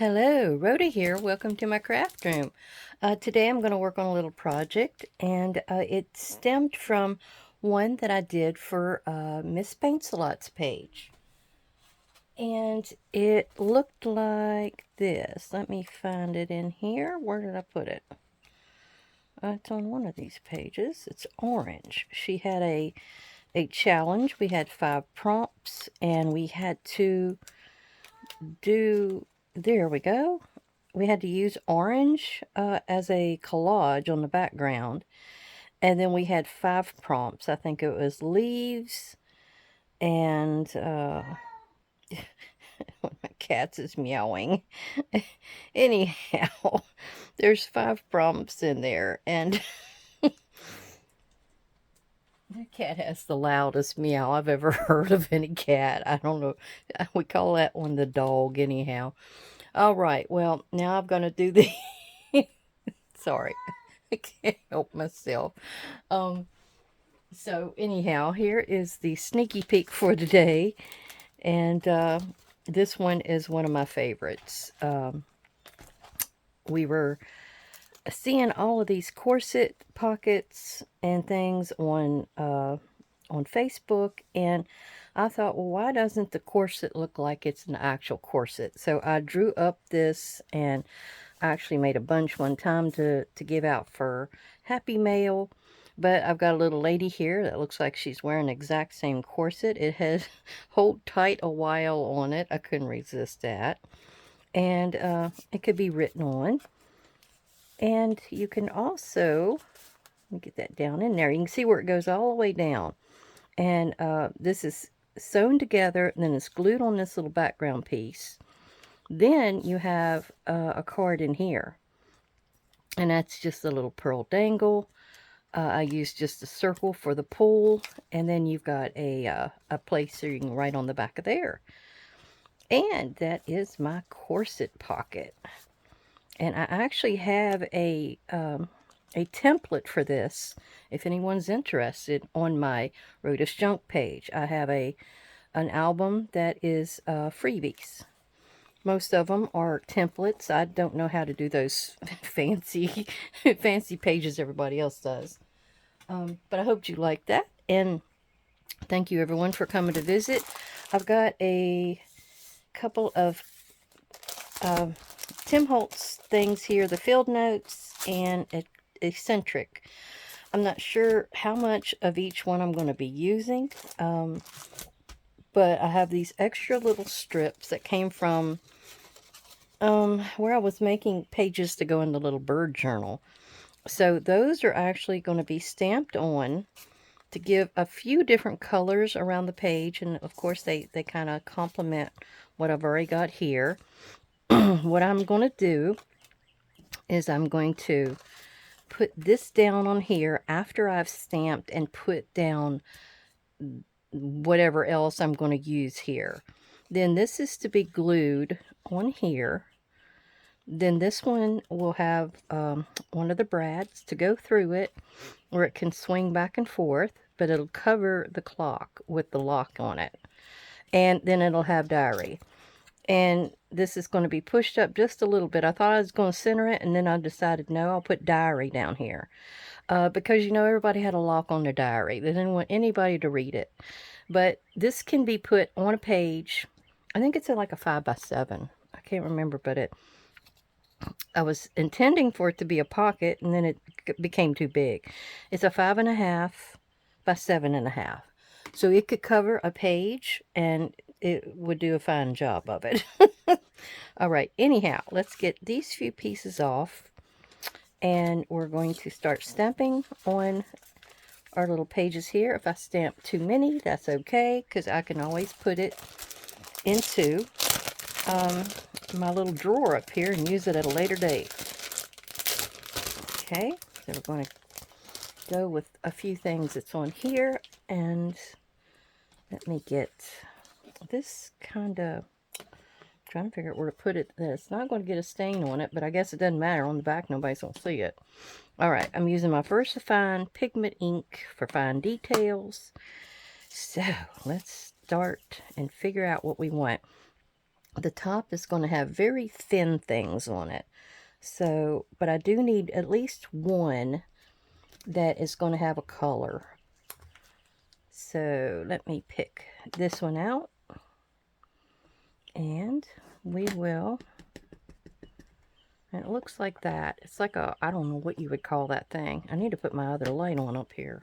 Hello, Rhoda here. Welcome to my craft room. Today I'm going to work on a little project, and it stemmed from one that I did for Miss Paints-A-Lot's page. And it looked like this. Let me find it in here. Where did I put it? It's on one of these pages. It's orange. She had a challenge. We had 5 prompts, and we had to do... There we go. We had to use orange as a collage on the background. And then we had 5 prompts. I think it was leaves and one of my cats is meowing. Anyhow, there's 5 prompts in there, and the cat has the loudest meow I've ever heard of any cat. I don't know. We call that one the dog anyhow. All right, well, now I'm going to do the... Sorry, I can't help myself. So anyhow, here is the sneaky peek for today. And this one is one of my favorites. We were seeing all of these corset pockets and things on Facebook, and I thought, well, why doesn't the corset look like it's an actual corset? So I drew up this, and I actually made a bunch one time to give out for Happy Mail. But I've got a little lady here that looks like she's wearing the exact same corset. It has Hold Tight a While on it. I couldn't resist that. And it could be written on. And you can also, let me get that down in there. You can see where it goes all the way down. And this is sewn together, and then it's glued on this little background piece. Then you have a card in here. And that's just a little pearl dangle. I used just a circle for the pull, and then you've got a place so you can write on the back of there. And that is my corset pocket. And I actually have a template for this, if anyone's interested, on my Rhoda's Junk page. I have an album that is freebies. Most of them are templates. I don't know how to do those fancy pages everybody else does. But I hope you like that. And thank you everyone for coming to visit. I've got a couple of Tim Holtz things here. The field notes and eccentric. I'm not sure how much of each one I'm going to be using. But I have these extra little strips that came from where I was making pages to go in the little bird journal. So those are actually going to be stamped on to give a few different colors around the page. And of course they kind of complement what I've already got here. What I'm going to do is I'm going to put this down on here after I've stamped and put down whatever else I'm going to use here. Then this is to be glued on here. Then this one will have one of the brads to go through it, where it can swing back and forth, but it'll cover the clock with the lock on it. And then it'll have diary. And this is going to be pushed up just a little bit. I thought I was going to center it, and then I decided, no, I'll put diary down here. Because, you know, everybody had a lock on their diary. They didn't want anybody to read it. But this can be put on a page. I think it's like a 5x7. I can't remember, but I was intending for it to be a pocket, and then it became too big. It's a 5.5 by 7.5. So it could cover a page, and it would do a fine job of it. All right, anyhow, let's get these few pieces off, and we're going to start stamping on our little pages here. If I stamp too many, that's okay, because I can always put it into my little drawer up here and use it at a later date. Okay, so we're going to go with a few things that's on here, and let me get this kind of, trying to figure out where to put it. It's not going to get a stain on it, but I guess it doesn't matter. On the back, nobody's going to see it. All right, I'm using my VersaFine pigment ink for fine details. So let's start and figure out what we want. The top is going to have very thin things on it. So, but I do need at least one that is going to have a color. So let me pick this one out, and we will, and it looks like that. It's like a, I don't know what you would call that thing. I need to put my other light on up here.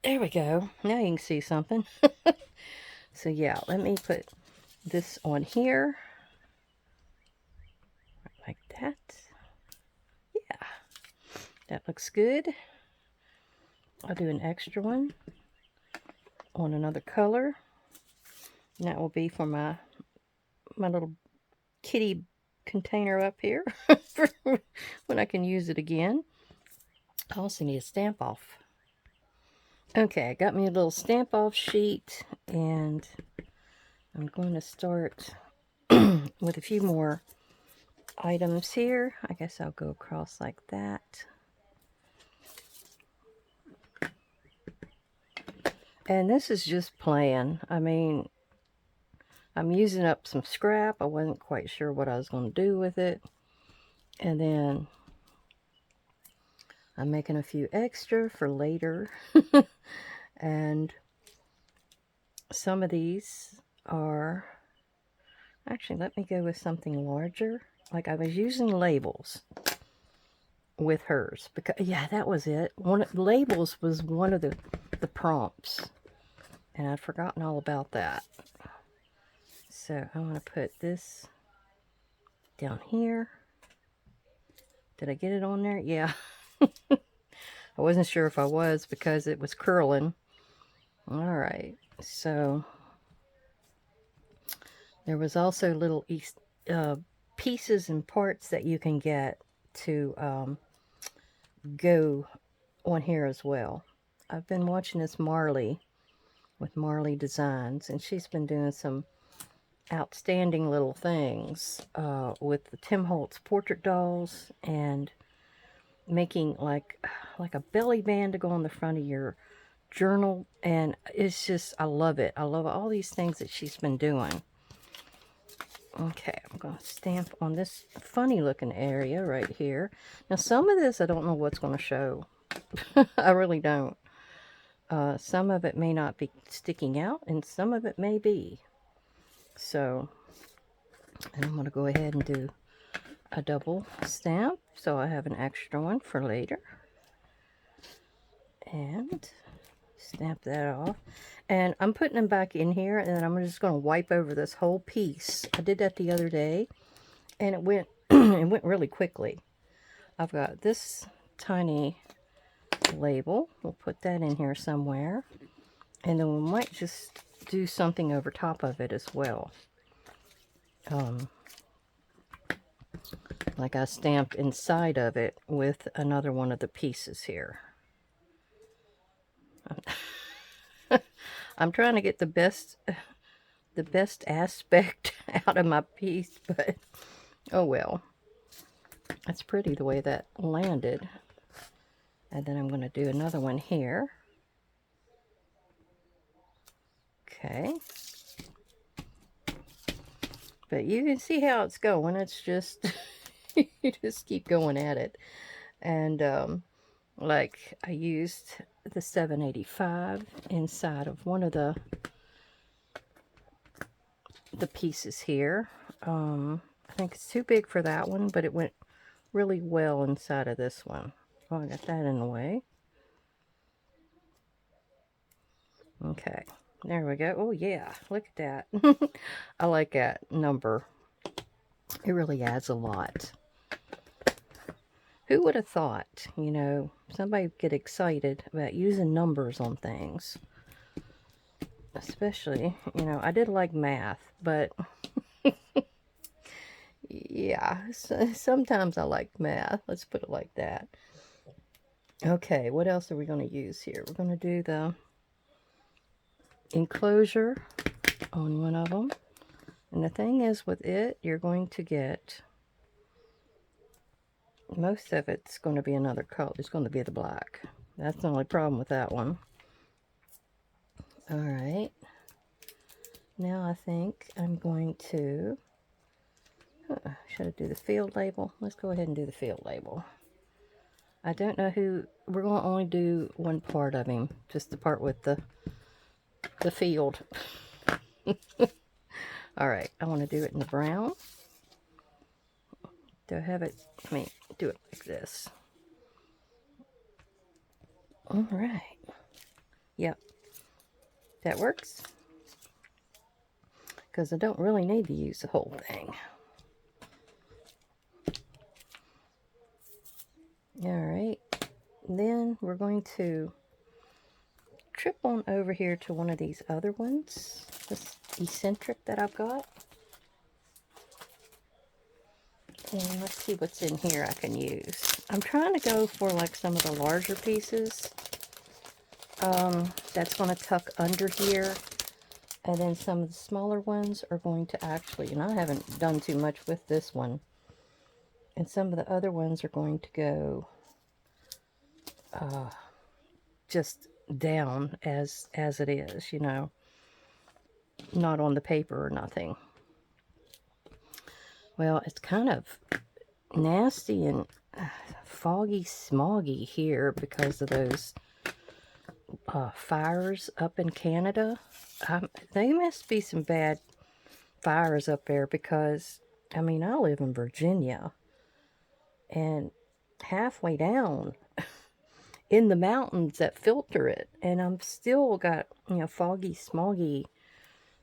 There we go. Now you can see something. So yeah, let me put this on here. Like that. Yeah, that looks good. I'll do an extra one on another color. And that will be for my little kitty container up here for when I can use it again. I also need a stamp off. Okay, I got me a little stamp off sheet, and I'm going to start with a few more items here. I guess I'll go across like that. And this is just plain. I mean, I'm using up some scrap. I wasn't quite sure what I was going to do with it. And then I'm making a few extra for later. And some of these are... Actually, let me go with something larger. Like, I was using labels with hers. Because, yeah, that was it. Labels was one of the prompts. And I'd forgotten all about that. So I'm going to put this down here. Did I get it on there? Yeah. I wasn't sure if I was because it was curling. Alright, so there was also little pieces and parts that you can get to go on here as well. I've been watching this Marley with Marley Designs, and she's been doing some outstanding little things with the Tim Holtz portrait dolls, and making like a belly band to go on the front of your journal. And it's just, I love it. I love all these things that she's been doing. Okay, I'm going to stamp on this funny looking area right here. Now some of this I don't know what's going to show. I really don't. Some of it may not be sticking out, and some of it may be. So, and I'm going to go ahead and do a double stamp, so I have an extra one for later. And stamp that off. And I'm putting them back in here, and then I'm just going to wipe over this whole piece. I did that the other day, and it went it went really quickly. I've got this tiny label. We'll put that in here somewhere. And then we might just do something over top of it as well. Like I stamped inside of it with another one of the pieces here. I'm trying to get the best aspect out of my piece, but oh well. That's pretty the way that landed. And then I'm going to do another one here. Okay. But you can see how it's going. It's just, you just keep going at it. And like I used the 785 inside of one of the pieces here. I think it's too big for that one, but it went really well inside of this one. Oh, I got that in the way. Okay, there we go. Oh yeah, look at that. I like that number. It really adds a lot. Who would have thought, you know, somebody would get excited about using numbers on things? Especially, you know, I did like math, but yeah, sometimes I like math. Let's put it like that. Okay, what else are we going to use here? We're going to do the enclosure on one of them. And the thing is with it, you're going to get, most of it's going to be another color. It's going to be the black. That's the only problem with that one. Alright. Now I think I'm going to, should I do the field label? Let's go ahead and do the field label. I don't know who, we're going to only do one part of him, just the part with the field. Alright, I want to do it in the brown. Do I have it? Let me do it like this. Alright. Yep. That works. Because I don't really need to use the whole thing. Alright. Then we're going to trip on over here to one of these other ones. This eccentric that I've got. And let's see what's in here I can use. I'm trying to go for like some of the larger pieces. That's going to tuck under here. And then some of the smaller ones are going to actually, and I haven't done too much with this one. And some of the other ones are going to go just down as it is, you know. Not on the paper or nothing. Well, it's kind of nasty and foggy smoggy here because of those fires up in Canada. They must be some bad fires up there because, I mean, I live in Virginia and halfway down in the mountains that filter it, and I'm still got, you know, foggy smoggy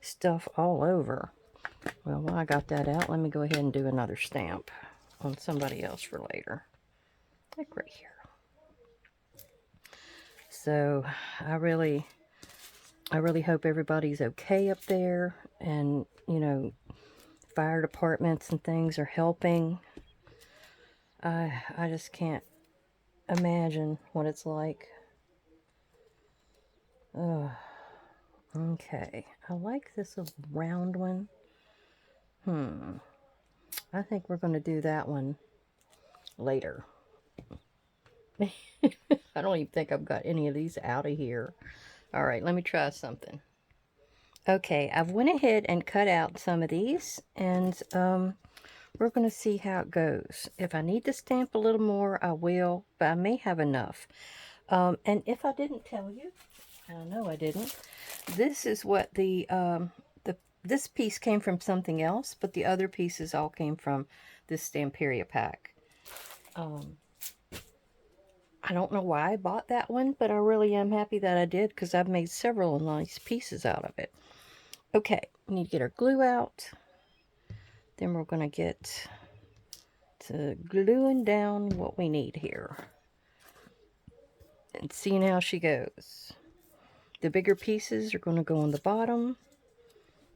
stuff all over. Well, while I got that out, let me go ahead and do another stamp on somebody else for later. Like right here. So, I really hope everybody's okay up there, and, you know, fire departments and things are helping. I just can't imagine what it's like. Okay, I like this little round one. I think we're going to do that one later. I don't even think I've got any of these out of here. All right, let me try something. Okay, I've went ahead and cut out some of these, and we're going to see how it goes. If I need to stamp a little more, I will, but I may have enough. And if I didn't tell you, I know I didn't, this is what this piece came from something else, but the other pieces all came from this Stamperia pack. I don't know why I bought that one, but I really am happy that I did because I've made several nice pieces out of it. Okay, we need to get our glue out. Then we're going to get to gluing down what we need here. And seeing how she goes. The bigger pieces are going to go on the bottom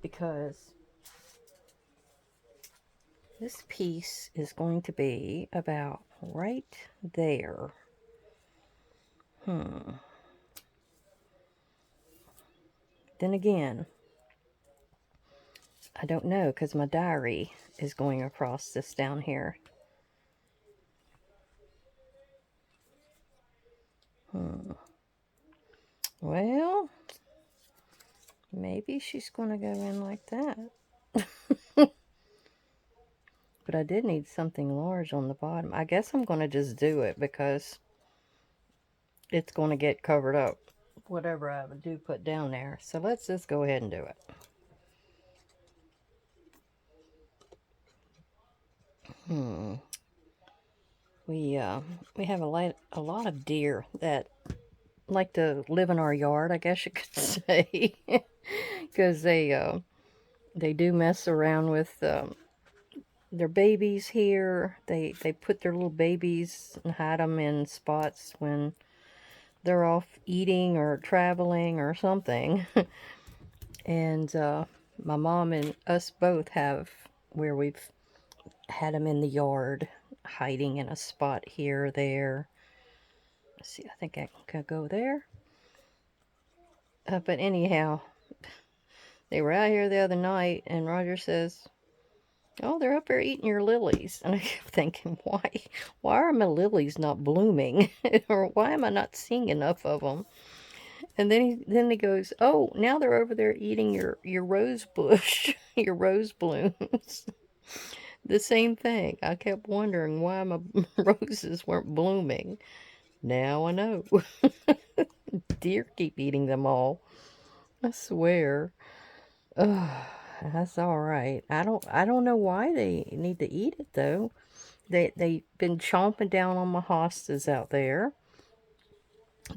because this piece is going to be about right there. Then again, I don't know because my diary is going across this down here. Well, maybe she's going to go in like that. But I did need something large on the bottom. I guess I'm going to just do it because it's going to get covered up, whatever I do put down there. So let's just go ahead and do it. We have a lot of deer that like to live in our yard, I guess you could say, because they do mess around with their babies here. They put their little babies and hide them in spots when they're off eating or traveling or something. And my mom and us both have where we've had them in the yard, hiding in a spot here or there. Let's see, I think I can go there. But anyhow, they were out here the other night, and Roger says, "Oh, they're up there eating your lilies." And I kept thinking, why are my lilies not blooming? Or why am I not seeing enough of them? And then he goes, "Oh, now they're over there eating your rose bush, your rose blooms." The same thing. I kept wondering why my roses weren't blooming. Now I know. Deer keep eating them all. I swear. Ugh, that's all right. I don't know why they need to eat it though. They've been chomping down on my hostas out there.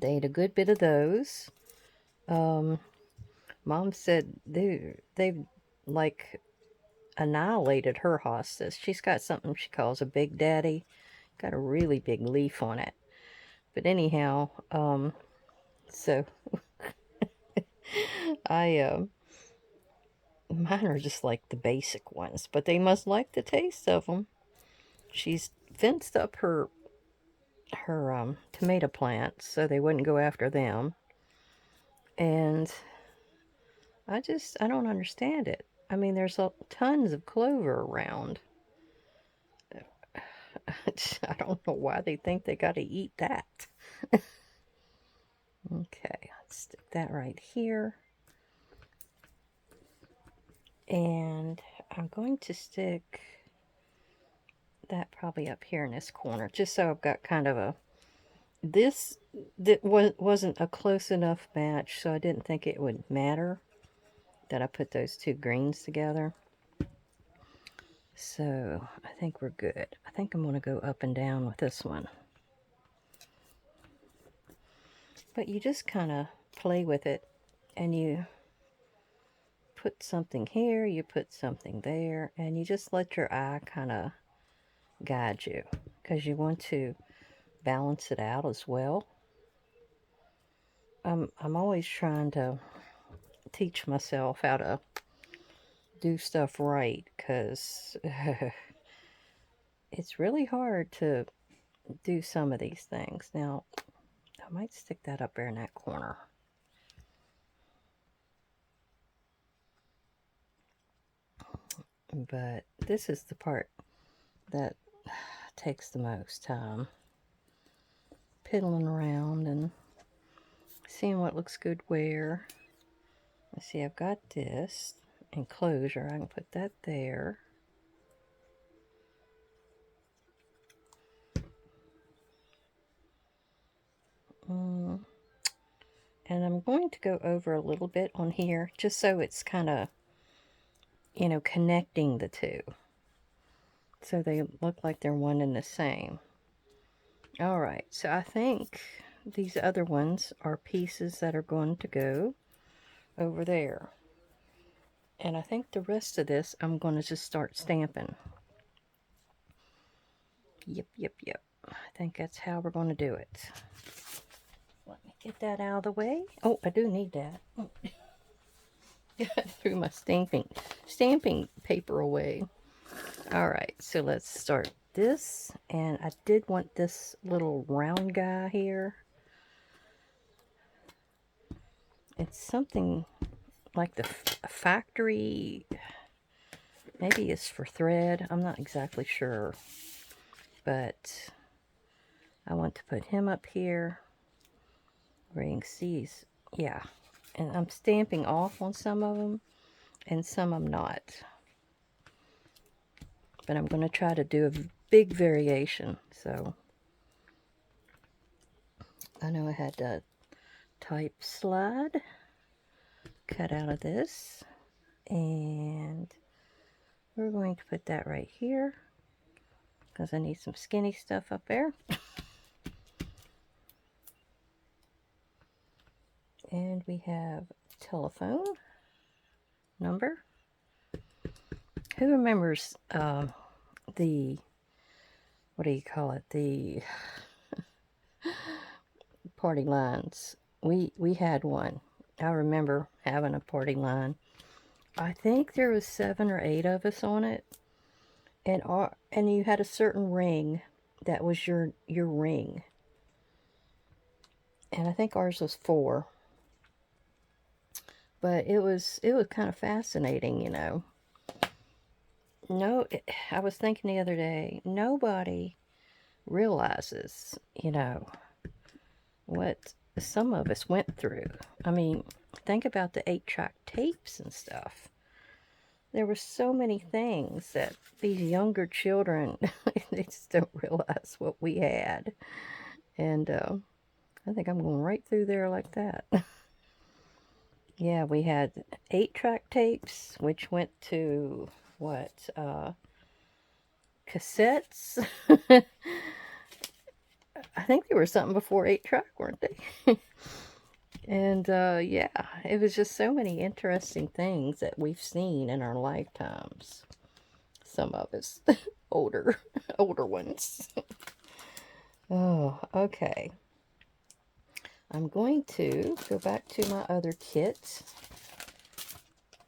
They ate a good bit of those. Um, Mom said they've like annihilated her hostas. She's got something she calls a Big Daddy. Got a really big leaf on it. But anyhow, so I mine are just like the basic ones, but they must like the taste of them. She's fenced up her tomato plants so they wouldn't go after them. And I don't understand it. I mean, there's tons of clover around. I don't know why they think they got to eat that. Okay, let's stick that right here. And I'm going to stick that probably up here in this corner, just so I've got kind of a... This that wasn't a close enough match, so I didn't think it would matter that I put those two greens together. So I think we're good. I think I'm going to go up and down with this one. But you just kind of play with it, and you put something here, you put something there, and you just let your eye kind of guide you, because you want to balance it out as well. I'm always trying to teach myself how to do stuff right, because it's really hard to do some of these things. Now, I might stick that up there in that corner. But this is the part that takes the most time. Piddling around and seeing what looks good where. Let's see, I've got this enclosure. I can put that there. And I'm going to go over a little bit on here, just so it's kind of, you know, connecting the two. So they look like they're one and the same. Alright, so I think these other ones are pieces that are going to go over there. And I think the rest of this, I'm going to just start stamping. Yep. I think that's how we're going to do it. Let me get that out of the way. Oh, I do need that. I threw my stamping paper away. Alright, so let's start this. And I did want this little round guy here. It's something like the factory. Maybe it's for thread. I'm not exactly sure. But I want to put him up here where you can see. Yeah. And I'm stamping off on some of them, and some I'm not. But I'm going to try to do a big variation. So I know I had to type slide cut out of this, and we're going to put that right here because I need some skinny stuff up there. And we have telephone number. Who remembers the, what do you call it, the party lines? We had one. I remember having a party line. I think there was 7 or 8 of us on it, and you had a certain ring that was your ring. And I think ours was 4. But it was kind of fascinating, you know. I was thinking the other day, nobody realizes, you know, what some of us went through. I mean, think about the 8-track tapes and stuff. There were so many things that these younger children, they just don't realize what we had. And I think I'm going right through there like that. Yeah, we had 8-track tapes, which went to, what, cassettes? I think they were something before 8-track, weren't they? And yeah, it was just so many interesting things that we've seen in our lifetimes. Some of us older ones. Oh, okay. I'm going to go back to my other kit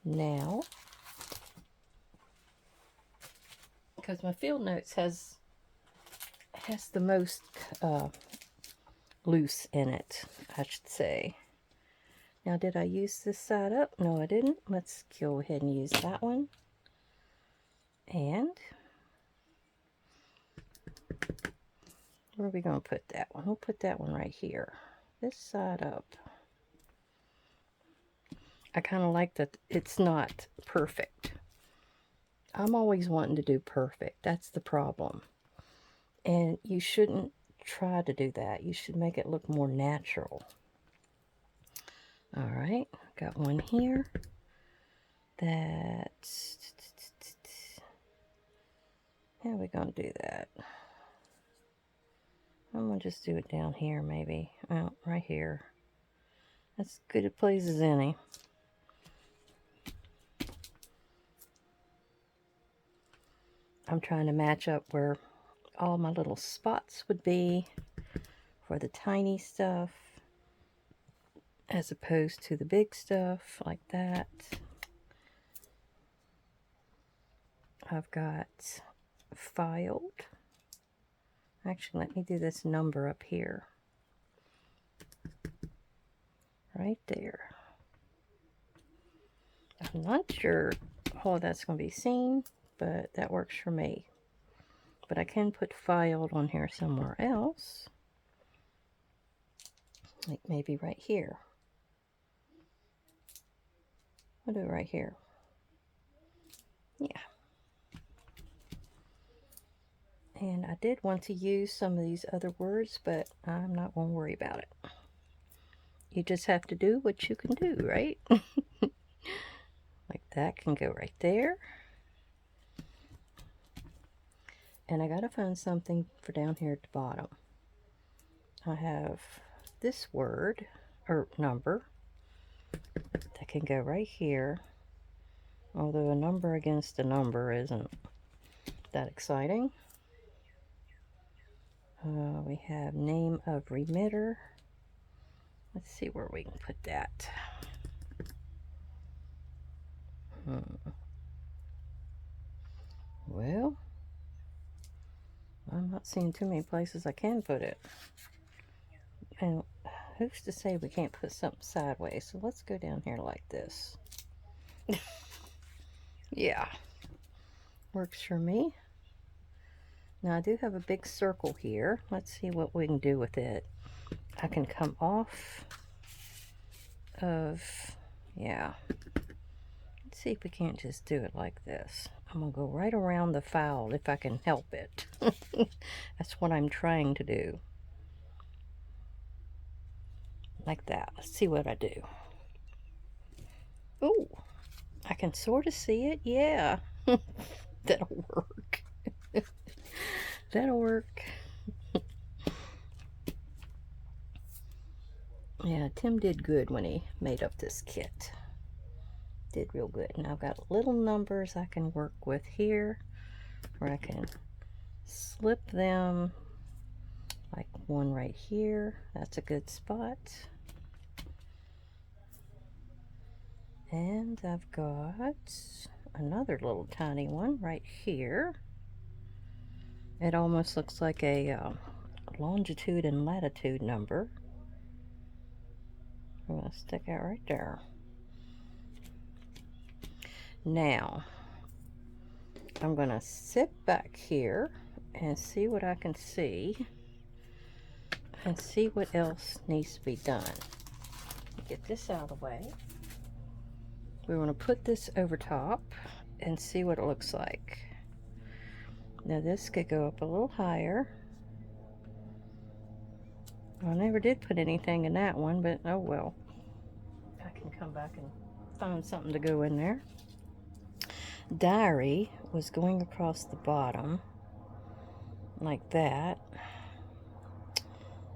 now, because my field notes has the most loose in it, I should say. Now, did I use this side up? No, I didn't. Let's go ahead and use that one. And where are we going to put that one? We'll put that one right here. This side up. I kind of like that it's not perfect. I'm always wanting to do perfect. That's the problem. And you shouldn't try to do that. You should make it look more natural. All right, got one here. That's, how are we going to do that? I'm going to just do it down here maybe. Oh, right here. That's good a place as any. I'm trying to match up where all my little spots would be for the tiny stuff, as opposed to the big stuff like that. I've got filed. Actually, let me do this number up here. Right there. I'm not sure how that's going to be seen, but that works for me. But I can put filed on here somewhere else. Like maybe right here. I'll do it right here. Yeah. And I did want to use some of these other words, but I'm not going to worry about it. You just have to do what you can do, right? Like that can go right there. And I gotta find something for down here at the bottom. I have this word, or number, that can go right here. Although a number against a number isn't that exciting. We have name of remitter. Let's see where we can put that. Well, I'm not seeing too many places I can put it. And who's to say we can't put something sideways? So let's go down here like this. Yeah, works for me. Now I do have a big circle here. Let's see what we can do with it. I can come off of, yeah. Let's see if we can't just do it like this. I'm gonna go right around the foul if I can help it. That's what I'm trying to do. Like that. Let's see what I do. Oh, I can sort of see it. Yeah. That'll work. That'll work. Yeah, Tim did good when he made up this kit. Did real good. And I've got little numbers I can work with here, where I can slip them like one right here. That's a good spot. And I've got another little tiny one right here. It almost looks like a longitude and latitude number. I'm going to stick out right there. Now, I'm going to sit back here and see what I can see. and see what else needs to be done. Get this out of the way. We want to put this over top and see what it looks like. Now this could go up a little higher. I never did put anything in that one, but oh well. I can come back and find something to go in there. Diary was going across the bottom like that.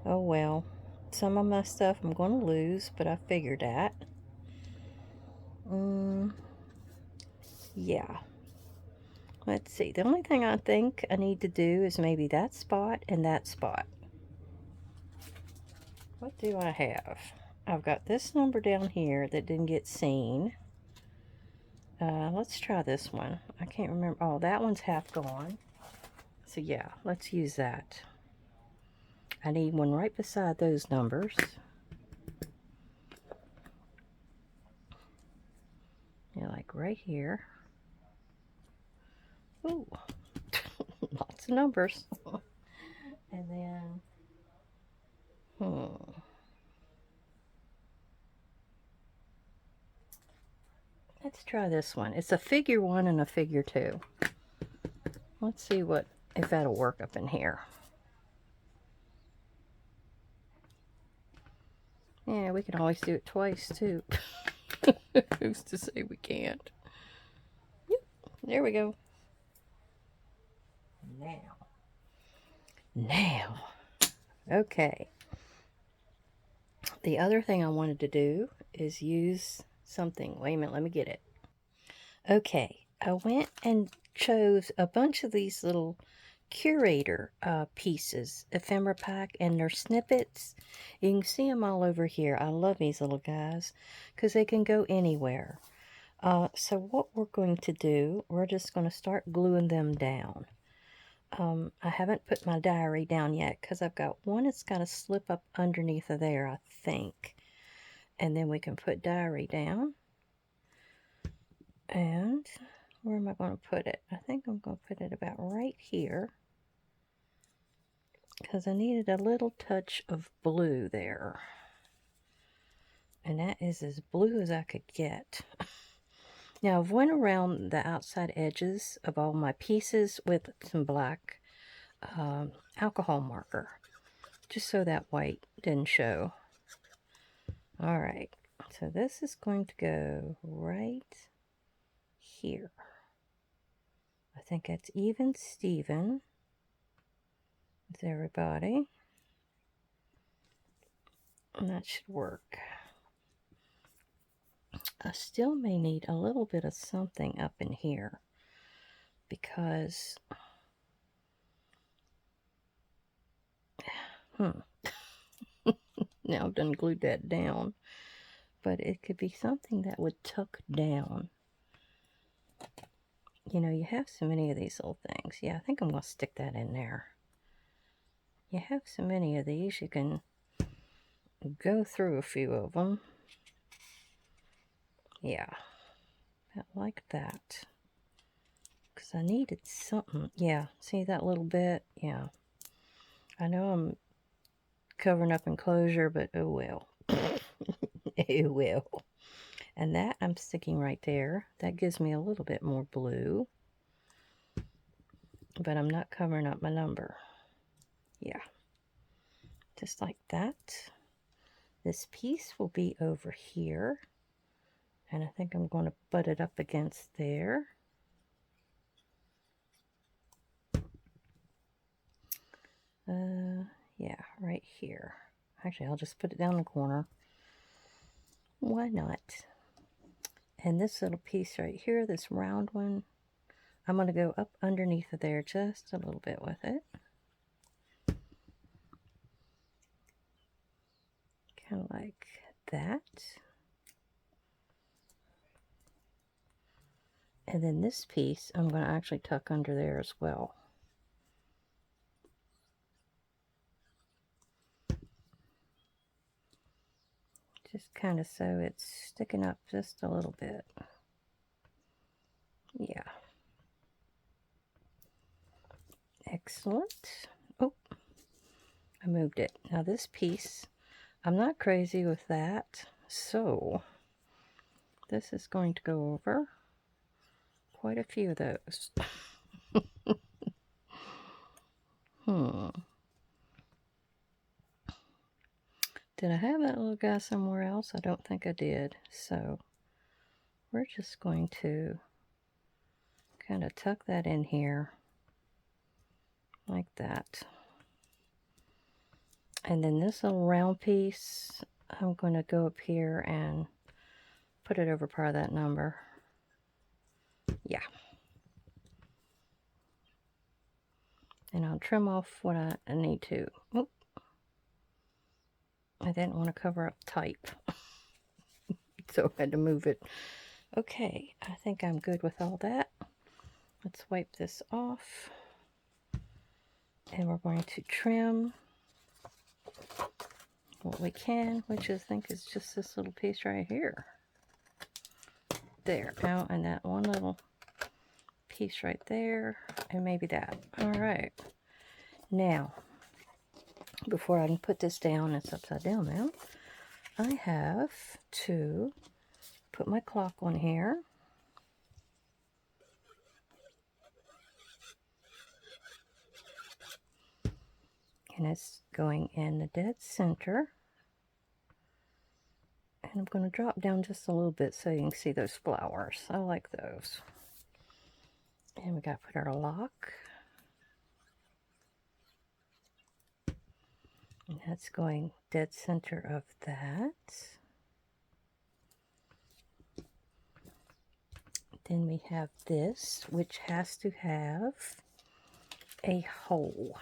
Oh well. Some of my stuff I'm going to lose, but I figured that. Yeah. Let's see. The only thing I think I need to do is maybe that spot and that spot. What do I have? I've got this number down here that didn't get seen. Let's try this one. I can't remember. Oh, that one's half gone. So yeah, let's use that. I need one right beside those numbers. Yeah, like right here. Ooh, lots of numbers. And then, let's try this one. It's a figure 1 and a figure 2. Let's see if that'll work up in here. Yeah, we can always do it twice too. Who's to say we can't? Yep, there we go. Now, okay. The other thing I wanted to do is use something. Wait a minute, let me get it. Okay, I went and chose a bunch of these little curator pieces, ephemera pack, and they're snippets. You can see them all over here. I love these little guys because they can go anywhere. So what we're going to do, we're just going to start gluing them down. I haven't put my diary down yet because I've got one that's got to slip up underneath of there, I think. And then we can put diary down. And where am I going to put it? I think I'm going to put it about right here, because I needed a little touch of blue there. And that is as blue as I could get. Now I've went around the outside edges of all my pieces with some black alcohol marker, just so that white didn't show. Alright, so this is going to go right here. I think that's even Steven. With everybody. And that should work. I still may need a little bit of something up in here, because now I've done glued that down, but it could be something that would tuck down. You know, you have so many of these little things. Yeah, I think I'm going to stick that in there. You have so many of these, you can go through a few of them. Yeah, about like that. Because I needed something. Yeah, see that little bit? Yeah. I know I'm covering up enclosure, but oh well. Oh well. And that I'm sticking right there. That gives me a little bit more blue. But I'm not covering up my number. Yeah. Just like that. This piece will be over here. And I think I'm going to butt it up against there. Yeah, right here. Actually, I'll just put it down the corner. Why not? And this little piece right here, this round one, I'm going to go up underneath of there just a little bit with it. Kind of like that. And then this piece, I'm going to actually tuck under there as well. Just kind of so it's sticking up just a little bit. Yeah. Excellent. Oh, I moved it. Now this piece, I'm not crazy with that, so this is going to go over quite a few of those. Did I have that little guy somewhere else? I don't think I did. So we're just going to kind of tuck that in here like that. And then this little round piece, I'm going to go up here and put it over part of that number. Yeah. And I'll trim off what I need to. Oop. I didn't want to cover up type. So I had to move it. Okay, I think I'm good with all that. Let's wipe this off. And we're going to trim what we can, which I think is just this little piece right here. There. Now, and that one little piece right there, and maybe that. All right. Now, before I can put this down, it's upside down now, I have to put my clock on here. And it's going in the dead center. And I'm going to drop down just a little bit so you can see those flowers. I like those. And we got to put our lock. And that's going dead center of that. Then we have this, which has to have a hole,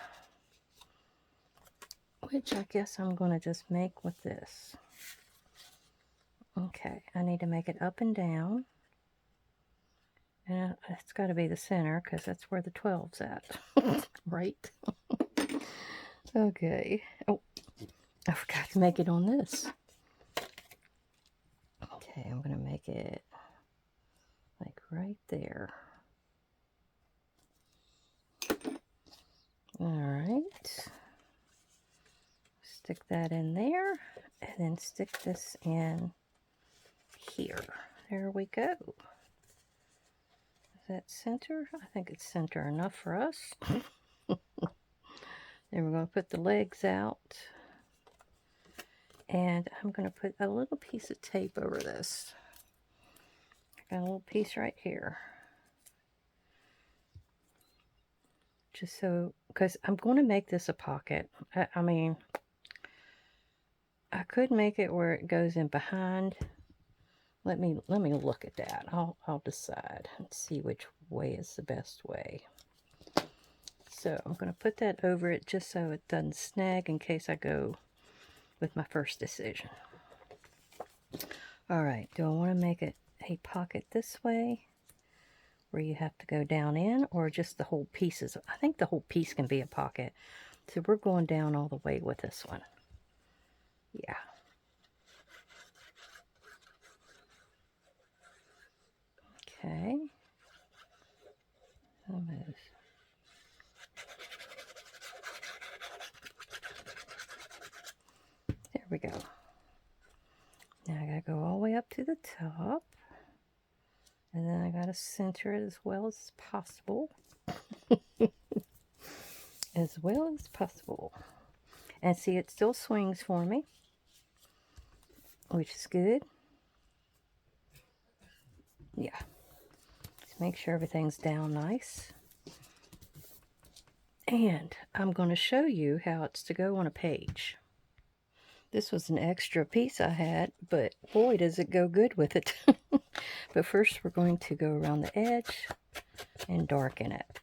which I guess I'm going to just make with this. Okay, I need to make it up and down. And it's got to be the center because that's where the 12's at, right? Okay. Oh, I forgot to make it on this. Okay, I'm going to make it like right there. All right. Stick that in there, and then stick this in here. There we go. Is that center? I think it's center enough for us. Then we're going to put the legs out. And I'm going to put a little piece of tape over this. Got a little piece right here. Just so, because I'm going to make this a pocket. I mean, I could make it where it goes in behind. Let me look at that. I'll decide and see which way is the best way. So I'm going to put that over it just so it doesn't snag in case I go with my first decision. All right, do I want to make it a pocket this way where you have to go down in, or just the whole pieces? I think the whole piece can be a pocket. So we're going down all the way with this one. Yeah. Okay. Almost. There we go. Now I gotta go all the way up to the top. And then I gotta center it as well as possible. As well as possible. And see, it still swings for me, which is good. Yeah. Just make sure everything's down nice. And I'm going to show you how it's to go on a page. This was an extra piece I had, but boy, does it go good with it. But first, we're going to go around the edge and darken it.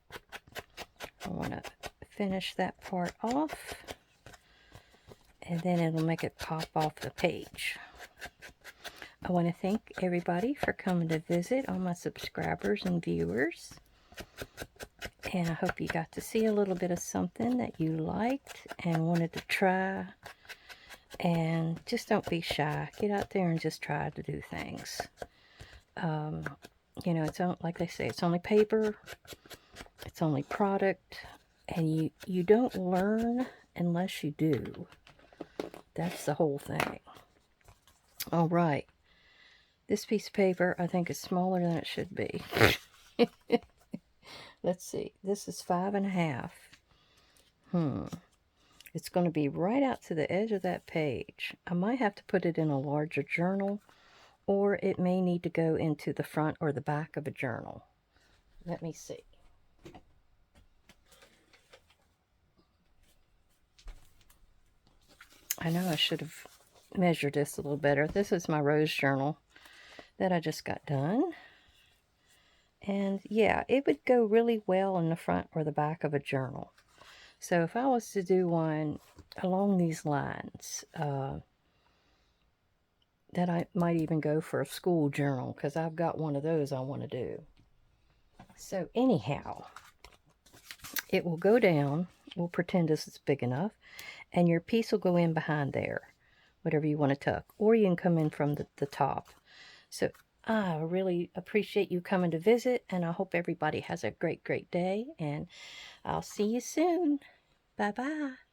I want to finish that part off, and then it'll make it pop off the page. I want to thank everybody for coming to visit, all my subscribers and viewers. And I hope you got to see a little bit of something that you liked and wanted to try. And just don't be shy. Get out there and just try to do things. You know, it's like they say, it's only paper. It's only product. And you don't learn unless you do. That's the whole thing. All right. This piece of paper, I think, is smaller than it should be. Let's see. This is 5.5. It's going to be right out to the edge of that page. I might have to put it in a larger journal, or it may need to go into the front or the back of a journal. Let me see. I know I should have measured this a little better. This is my rose journal that I just got done. And yeah, it would go really well in the front or the back of a journal. So if I was to do one along these lines, that I might even go for a school journal, because I've got one of those I want to do. So anyhow, it will go down. We'll pretend this is big enough. And your piece will go in behind there, whatever you want to tuck. Or you can come in from the top. So I really appreciate you coming to visit, and I hope everybody has a great, great day. And I'll see you soon. Bye-bye.